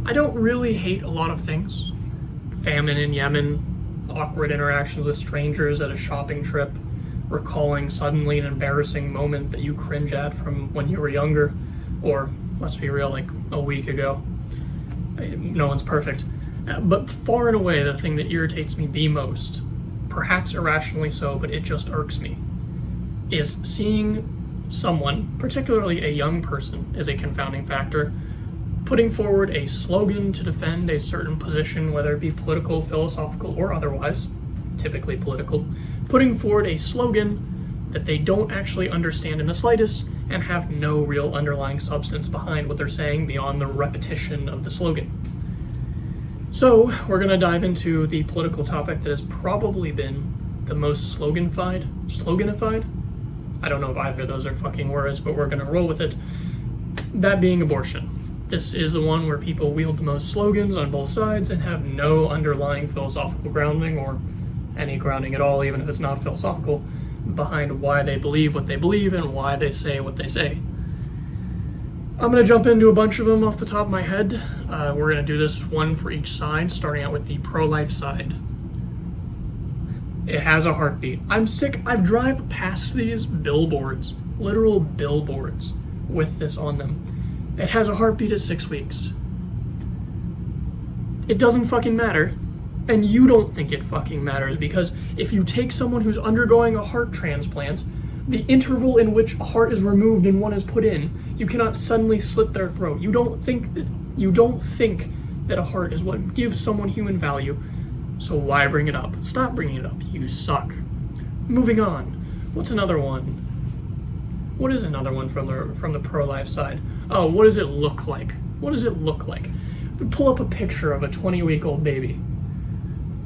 I don't really hate a lot of things. Famine in Yemen, awkward interactions with strangers at a shopping trip, recalling suddenly an embarrassing moment that you cringe at from when you were younger, or, let's be real, like a week ago. No one's perfect. But far and away, the thing that irritates me the most, perhaps irrationally so, but it just irks me, is seeing someone, particularly a young person, as a confounding factor, putting forward a slogan to defend a certain position, whether it be political, philosophical, or otherwise, typically political, putting forward a slogan that they don't actually understand in the slightest and have no real underlying substance behind what they're saying beyond the repetition of the slogan. So, we're going to dive into the political topic that has probably been the most sloganified? I don't know if either of those are fucking words, but we're going to roll with it. That being abortion. This is the one where people wield the most slogans on both sides and have no underlying philosophical grounding, or any grounding at all, even if it's not philosophical, behind why they believe what they believe and why they say what they say. I'm going to jump into a bunch of them off the top of my head. We're going to do this one for each side, starting out with the pro-life side. It has a heartbeat. I'm sick. I've driven past these billboards, literal billboards, with this on them. It has a heartbeat at 6 weeks. It doesn't fucking matter. And you don't think it fucking matters, because if you take someone who's undergoing a heart transplant, the interval in which a heart is removed and one is put in, you cannot suddenly slit their throat. You don't think that a heart is what gives someone human value. So why bring it up? Stop bringing it up. You suck. Moving on. What's another one? What is another one from the pro-life side? Oh, what does it look like? What does it look like? Pull up a picture of a 20-week-old baby.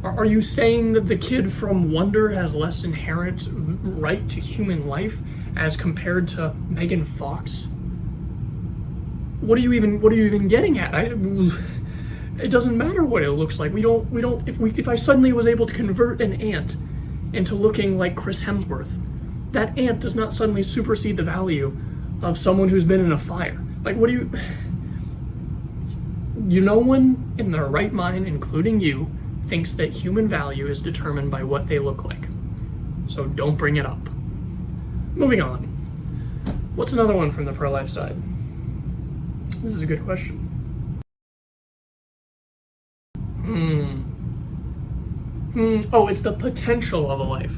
Are you saying that the kid from Wonder has less inherent right to human life as compared to Megan Fox? What are you even getting at? It doesn't matter what it looks like. If I suddenly was able to convert an ant into looking like Chris Hemsworth, that ant does not suddenly supersede the value of someone who's been in a fire. Like, what do you... No one in their right mind, including you, thinks that human value is determined by what they look like. So don't bring it up. Moving on. What's another one from the pro-life side? This is a good question. Oh, it's the potential of a life.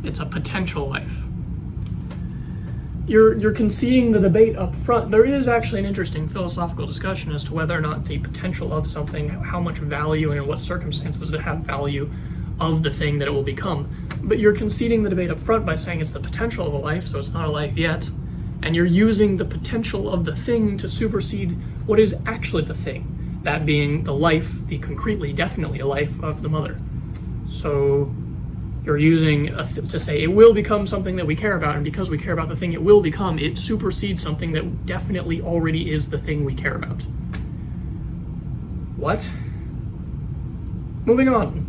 It's a potential life. You're conceding the debate up front. There is actually an interesting philosophical discussion as to whether or not the potential of something, how much value and in what circumstances it have value of the thing that it will become. But you're conceding the debate up front by saying it's the potential of a life, so it's not a life yet. And you're using the potential of the thing to supersede what is actually the thing. That being the life, the concretely, definitely a life of the mother. So you're using to say it will become something that we care about, and because we care about the thing it will become, it supersedes something that definitely already is the thing we care about. What? Moving on.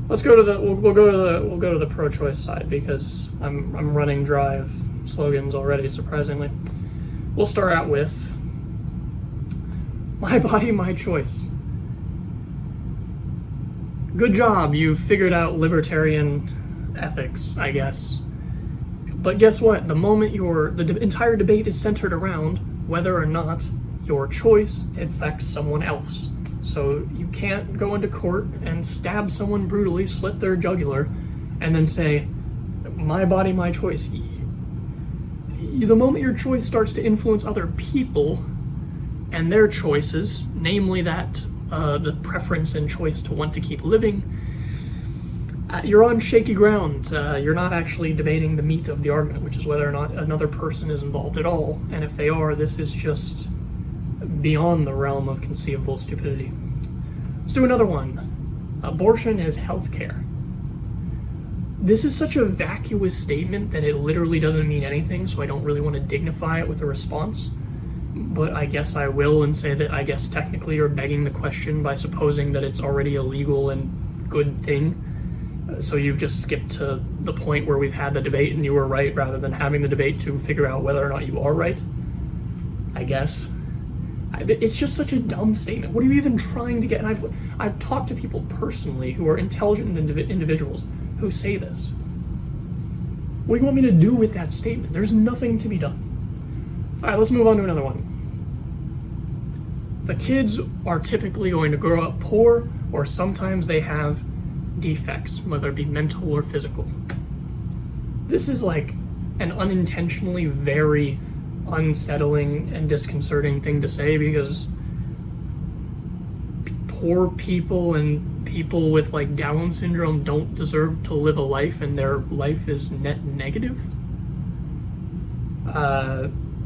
Let's go to the we'll go to the pro-choice side, because I'm running dry of slogans already, surprisingly. We'll start out with my body, my choice. Good job, you figured out libertarian ethics, I guess. But guess what? The moment the entire debate is centered around whether or not your choice affects someone else. So you can't go into court and stab someone brutally, slit their jugular, and then say, my body, my choice. The moment your choice starts to influence other people and their choices, namely that the preference and choice to want to keep living, you're on shaky ground. You're not actually debating the meat of the argument, which is whether or not another person is involved at all. And if they are, this is just beyond the realm of conceivable stupidity. Let's do another one. Abortion is healthcare. This is such a vacuous statement that it literally doesn't mean anything, so I don't really want to dignify it with a response. But I guess I will, and say that I guess technically you're begging the question by supposing that it's already a legal and good thing. So you've just skipped to the point where we've had the debate and you were right, rather than having the debate to figure out whether or not you are right. I guess. It's just such a dumb statement. What are you even trying to get? And I've talked to people personally who are intelligent individuals who say this. What do you want me to do with that statement? There's nothing to be done. All right, let's move on to another one. The kids are typically going to grow up poor, or sometimes they have defects, whether it be mental or physical. This is like an unintentionally very unsettling and disconcerting thing to say, because poor people and people with like Down syndrome don't deserve to live a life, and their life is net negative.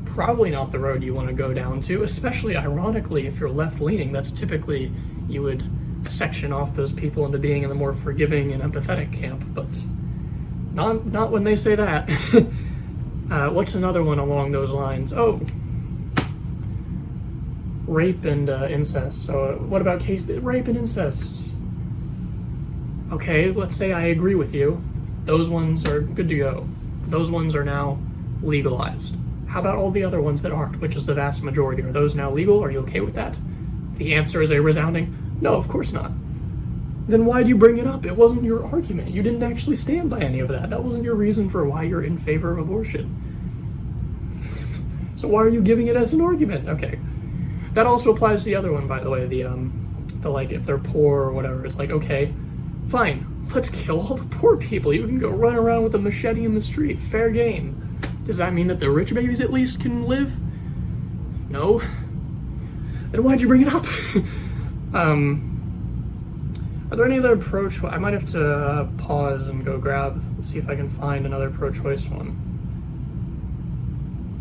Probably not the road you want to go down to, especially ironically if you're left-leaning. That's typically, you would section off those people into being in the more forgiving and empathetic camp, but not when they say that. What's another one along those lines? Oh, rape and incest. So what about rape and incest? Okay, let's say I agree with you. Those ones are good to go. Those ones are now legalized. How about all the other ones that aren't, which is the vast majority? Are those now legal? Are you okay with that? The answer is a resounding no, of course not. Then why do you bring it up? It wasn't your argument. You didn't actually stand by any of that. That wasn't your reason for why you're in favor of abortion. So why are you giving it as an argument? Okay. That also applies to the other one, by the way, the like, if they're poor or whatever. It's like, okay, fine, let's kill all the poor people. You can go run around with a machete in the street. Fair game. Does that mean that the rich babies at least can live? No. Then why'd you bring it up? Are there any other I might have to pause and go see if I can find another pro-choice one.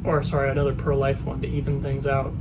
Or, sorry, another pro-life one to even things out.